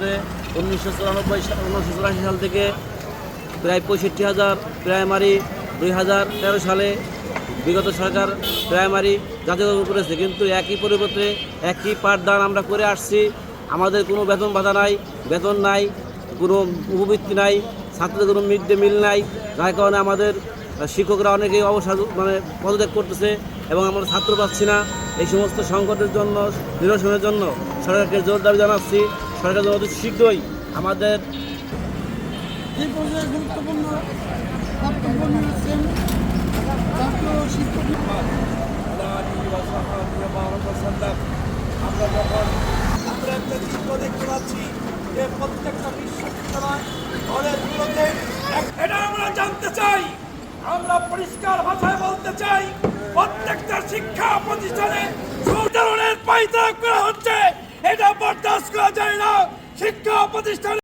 পরিপত্রে 1984 সাল থেকে প্রায় 65,000 প্রাইমারি 2013 সালে বিগত সরকার প্রাইমারি জাতীয়করণ করেছে, কিন্তু একই পরিপত্রে একই পাঠদান আমরা করে আসছি। আমাদের কোনো বেতন ভাতা নাই, বেতন নাই, কোনো উপবৃত্তি নাই, ছাত্রদের কোনো মিড ডে মিল নাই, যার কারণে আমাদের শিক্ষকরা অনেকেই অবসর পদত্যাগ করতেছে এবং আমরা ছাত্র পাচ্ছি না। এই সমস্ত সংকটের জন্য নিরসনের জন্য সরকারকে জোর দাবি জানাচ্ছি। সরকার যেন অতি শীঘ্রই আমাদের এই পর্যায়ে গুরুত্বপূর্ণ বক্তব্য নিয়েছেন জাতীয় শিক্ষক। আমরা একটা চিত্র দেখতে পাচ্ছি যে প্রত্যেকটা বিশ্ববিদ্যালয় কলেজগুলোতে এটা আমরা জানতে চাই। আমরা পরিষ্কার ভাষায় বলতে চাই, প্রত্যেকটা শিক্ষা প্রতিষ্ঠানে ধরনের পায়তারা করা হচ্ছে, এটা বরদাস্ত করা যায় না। শিক্ষা প্রতিষ্ঠানে